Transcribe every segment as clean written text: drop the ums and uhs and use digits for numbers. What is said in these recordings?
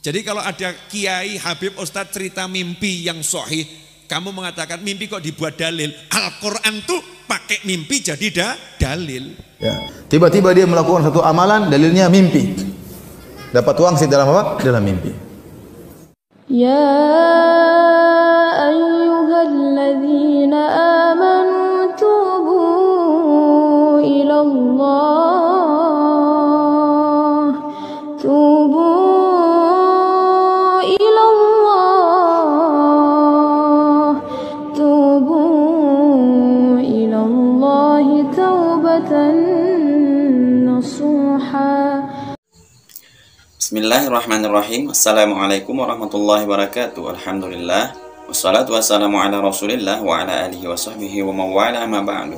Jadi kalau ada kiai, habib, ustadz cerita mimpi yang sahih, kamu mengatakan mimpi kok dibuat dalil. Al-Quran tuh pakai mimpi jadi dalil. Ya. Tiba-tiba dia melakukan satu amalan, dalilnya mimpi. Dapat wangsit dalam apa? Dalam mimpi. Ya ayyuhalladzina amanu tubu ilallah, tubu ilallah, tubu ilallahi taubatan nasuha. Bismillahirrahmanirrahim. Assalamualaikum warahmatullahi wabarakatuh. Alhamdulillah. Wassalatu wassalamu ala rasulillah wa ala alihi wa sahbihi wa mawala ma ba'du.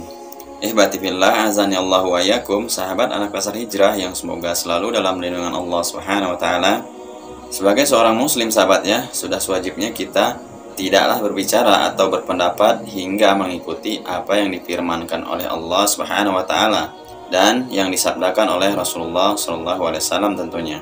Ihbati fillah, azani Allah wa yakum. Sahabat anak pasar hijrah yang semoga selalu dalam lindungan Allah subhanahu wa ta'ala. Sebagai seorang muslim sahabat ya, sudah sewajibnya kita tidaklah berbicara atau berpendapat hingga mengikuti apa yang difirmankan oleh Allah subhanahu wa ta'ala dan yang disabdakan oleh Rasulullah SAW tentunya.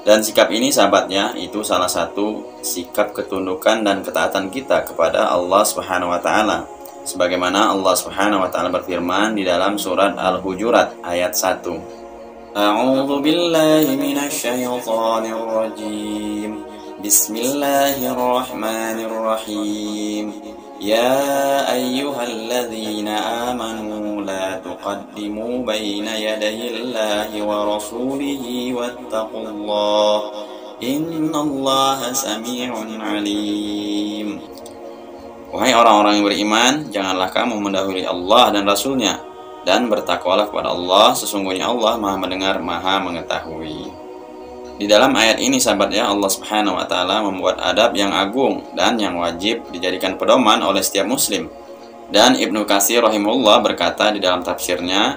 Dan sikap ini sahabatnya itu salah satu sikap ketundukan dan ketaatan kita kepada Allah Subhanahu wa taala. Sebagaimana Allah Subhanahu wa taala berfirman di dalam surat Al-Hujurat ayat 1. A'udzu billahi minasy syaithanir rajim. Bismillahirrahmanirrahim. Ya ayyuhalladzina amanu la tuqaddimu baina yadayillahi wa rasulihi wattaqullah innallaha sami'un alim. Wahai orang-orang yang beriman, janganlah kamu mendahului Allah dan Rasulnya, dan bertakwalah kepada Allah, sesungguhnya Allah Maha mendengar, Maha mengetahui. Di dalam ayat ini sahabat ya, Allah Subhanahu wa taala membuat adab yang agung dan yang wajib dijadikan pedoman oleh setiap muslim. Dan Ibnu Katsir rahimahullah berkata di dalam tafsirnya,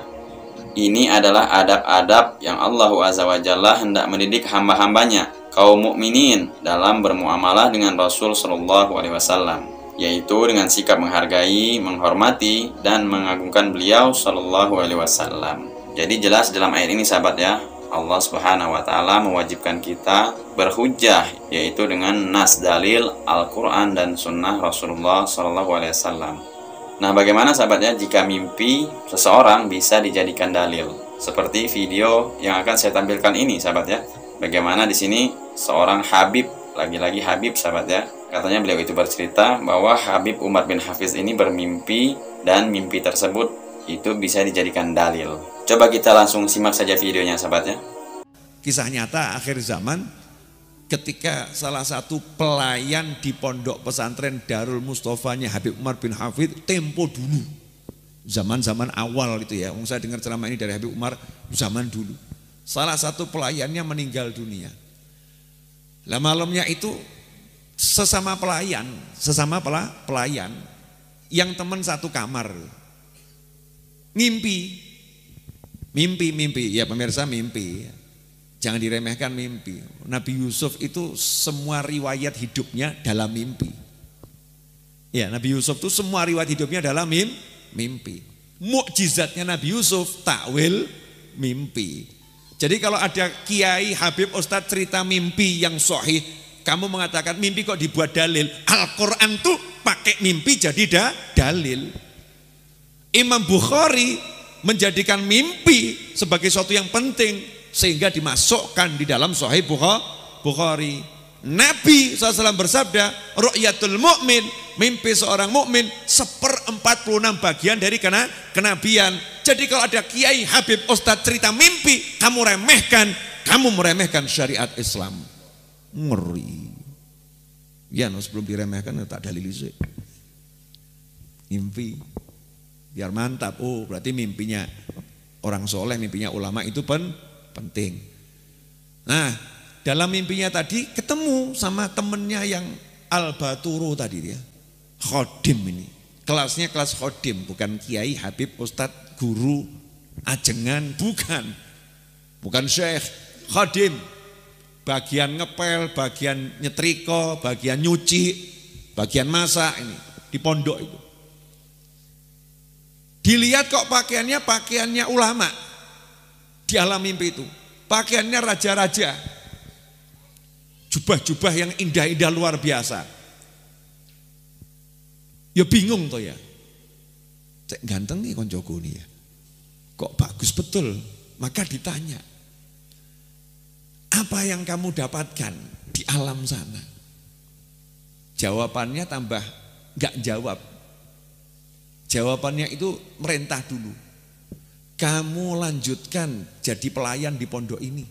ini adalah adab-adab yang Allah Azza wa Jalla hendak mendidik hamba-hambanya, kaum mukminin dalam bermuamalah dengan Rasul sallallahu alaihi wasallam, yaitu dengan sikap menghargai, menghormati dan mengagungkan beliau sallallahu alaihi wasallam. Jadi jelas dalam ayat ini sahabat ya, Allah Subhanahu wa taala mewajibkan kita berhujjah, yaitu dengan nas dalil Al-Qur'an dan sunnah Rasulullah SAW. Nah, bagaimana sahabatnya jika mimpi seseorang bisa dijadikan dalil? Seperti video yang akan saya tampilkan ini sahabat ya. Bagaimana di sini seorang Habib, lagi-lagi Habib sahabat ya. Katanya beliau itu bercerita bahwa Habib Umar bin Hafiz ini bermimpi dan mimpi tersebut itu bisa dijadikan dalil. Coba kita langsung simak saja videonya sahabatnya. Kisah nyata akhir zaman ketika salah satu pelayan di pondok pesantren Darul Mustofanya Habib Umar bin Hafidh tempo dulu. Zaman-zaman awal itu ya. Saya dengar ceramah ini dari Habib Umar zaman dulu. Salah satu pelayannya meninggal dunia. Lah malamnya itu sesama pelayan yang teman satu kamar. Mimpi ya pemirsa, mimpi. Jangan diremehkan mimpi. Nabi Yusuf itu semua riwayat hidupnya dalam mimpi. Ya, Nabi Yusuf itu semua riwayat hidupnya dalam mimpi. Mukjizatnya Nabi Yusuf takwil mimpi. Jadi kalau ada kiai, habib, ustadz cerita mimpi yang sahih, kamu mengatakan mimpi kok dibuat dalil. Al-Quran tuh pakai mimpi jadi dalil. Imam Bukhari menjadikan mimpi sebagai sesuatu yang penting sehingga dimasukkan di dalam Sahih Bukhari. Nabi SAW bersabda, ru'yatul mu'min, mimpi seorang mukmin 1/46 bagian dari kenabian. Jadi kalau ada kiai, habib, ustadz cerita mimpi, kamu meremehkan syariat Islam. Ngeri. Ya, sebelum diremehkan tak dalili sih. Mimpi biar mantap. Oh, berarti mimpinya orang soleh, mimpinya ulama itu penting. Nah, dalam mimpinya tadi ketemu sama temennya yang Al-Baturu tadi dia. Khodim ini. Kelasnya kelas khodim, bukan kiai, habib, ustadz, guru, ajengan, bukan syekh, khodim. Bagian ngepel, bagian nyetrika, bagian nyuci, bagian masak ini di pondok itu. Dilihat kok pakaiannya ulama di alam mimpi itu. Pakaiannya raja-raja. jubah-jubah yang indah-indah luar biasa. Ya bingung toh ya. Cek ganteng nih koncoku nih ya. Kok bagus betul? Maka ditanya, apa yang kamu dapatkan di alam sana? Jawabannya tambah gak jawab. Jawabannya itu merintah dulu. Kamu lanjutkan jadi pelayan di pondok ini.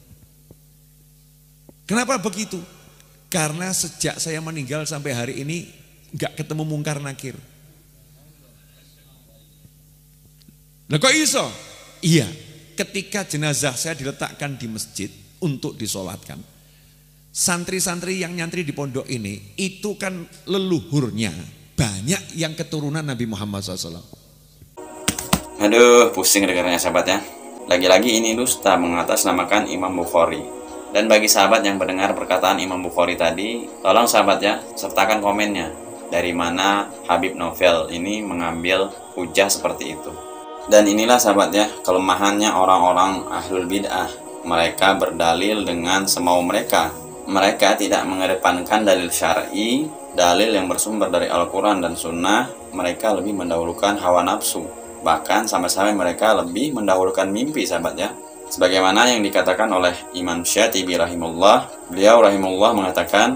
Kenapa begitu? Karena sejak saya meninggal sampai hari ini gak ketemu mungkar nakir. Lah kok iso? Iya, ketika jenazah saya diletakkan di masjid untuk disolatkan, santri-santri yang nyantri di pondok ini itu kan leluhurnya banyak yang keturunan Nabi Muhammad SAW. Aduh, pusing dengarnya sahabat ya. Lagi-lagi ini dusta mengatasnamakan Imam Bukhari. Dan bagi sahabat yang mendengar perkataan Imam Bukhari tadi, tolong sahabat ya, sertakan komennya. Dari mana Habib Novel ini mengambil hujah seperti itu. Dan inilah sahabat ya, kelemahannya orang-orang ahlul bid'ah. Mereka berdalil dengan semau mereka. Mereka tidak mengedepankan dalil syar'i, dalil yang bersumber dari Al-Quran dan Sunnah. Mereka lebih mendahulukan hawa nafsu. Bahkan sampai-sampai mereka lebih mendahulukan mimpi sahabat ya. Sebagaimana yang dikatakan oleh Imam Syatibi rahimahullah. Beliau rahimahullah mengatakan,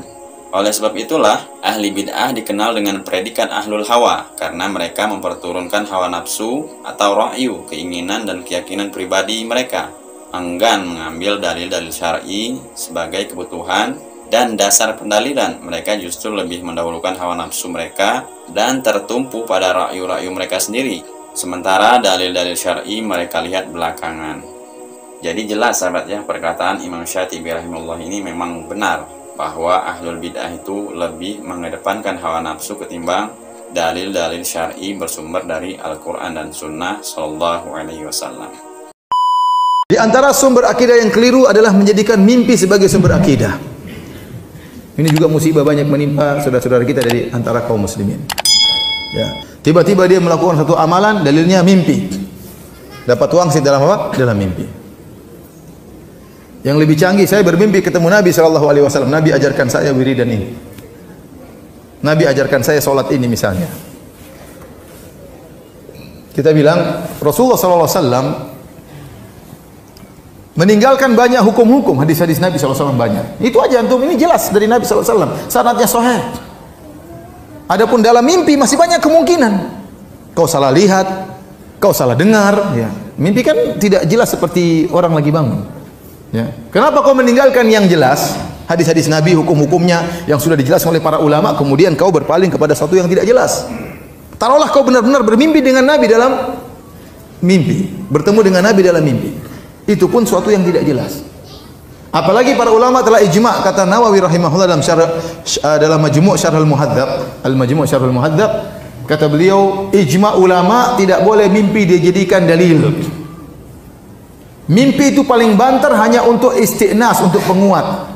oleh sebab itulah ahli bid'ah dikenal dengan predikat ahlul hawa, karena mereka memperturunkan hawa nafsu atau ra'yu, keinginan dan keyakinan pribadi mereka, enggan mengambil dalil-dalil syar'i sebagai kebutuhan dan dasar pendalilan. Mereka justru lebih mendahulukan hawa nafsu mereka dan tertumpu pada ra'yu-ra'yu mereka sendiri, sementara dalil-dalil syar'i mereka lihat belakangan. Jadi jelas sahabat ya, perkataan Imam Syatibi rahimahullah ini memang benar, bahwa ahlul bid'ah itu lebih mengedepankan hawa nafsu ketimbang dalil-dalil syar'i bersumber dari Al-Quran dan Sunnah Sallallahu Alaihi Wasallam. Di antara sumber akidah yang keliru adalah menjadikan mimpi sebagai sumber akidah. Ini juga musibah banyak menimpa saudara-saudara kita dari antara kaum muslimin. Ya, tiba-tiba dia melakukan satu amalan, dalilnya mimpi. Dapat wangsit dalam apa? Dalam mimpi. Yang lebih canggih, saya bermimpi ketemu Nabi SAW. Nabi ajarkan saya wiridan ini. Nabi ajarkan saya sholat ini misalnya. Kita bilang Rasulullah SAW meninggalkan banyak hukum-hukum, hadis-hadis Nabi SAW banyak. Itu aja antum, ini jelas dari Nabi SAW. Sanadnya sahih. Adapun dalam mimpi masih banyak kemungkinan. Kau salah lihat, kau salah dengar. Ya. Mimpi kan tidak jelas seperti orang lagi bangun. Ya. Kenapa kau meninggalkan yang jelas, hadis-hadis Nabi, hukum-hukumnya yang sudah dijelaskan oleh para ulama, kemudian kau berpaling kepada sesuatu yang tidak jelas? Taruhlah kau benar-benar bermimpi dengan Nabi dalam mimpi, bertemu dengan Nabi dalam mimpi. Itu pun sesuatu yang tidak jelas. Apalagi para ulama telah ijma', kata Nawawi rahimahullah dalam Majmu' Syarh al-Muhadzab, Al-Majmu' Syarh al-Muhadzab, kata beliau, ijma' ulama tidak boleh mimpi dijadikan dalil. Mimpi itu paling banter hanya untuk istiqnas, untuk penguat.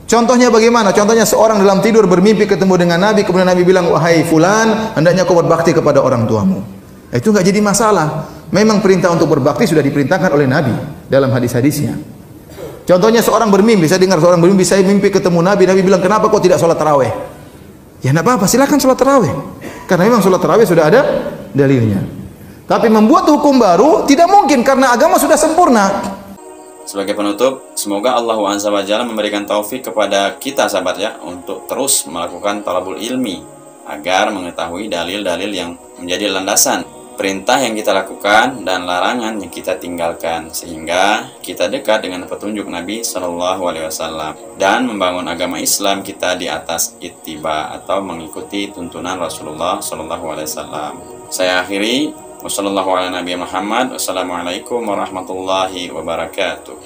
Contohnya bagaimana? Contohnya seorang dalam tidur bermimpi ketemu dengan Nabi, kemudian Nabi bilang, wahai fulan, hendaknya kau berbakti kepada orang tuamu. Itu enggak jadi masalah. Memang perintah untuk berbakti sudah diperintahkan oleh Nabi dalam hadis-hadisnya. Contohnya seorang bermimpi, saya dengar seorang bermimpi, saya mimpi ketemu Nabi, Nabi bilang, kenapa kau tidak sholat tarawih? Ya enggak apa-apa, silakan sholat tarawih. Karena memang sholat tarawih sudah ada dalilnya. Tapi membuat hukum baru tidak mungkin karena agama sudah sempurna. Sebagai penutup, semoga Allah Azza wa Jalla memberikan taufik kepada kita sahabat ya, untuk terus melakukan talabul ilmi agar mengetahui dalil-dalil yang menjadi landasan perintah yang kita lakukan dan larangan yang kita tinggalkan, sehingga kita dekat dengan petunjuk Nabi Shallallahu Alaihi Wasallam dan membangun agama Islam kita di atas ittiba atau mengikuti tuntunan Rasulullah Shallallahu Alaihi Wasallam. Saya akhiri. Wassalamualaikum warahmatullahi wabarakatuh.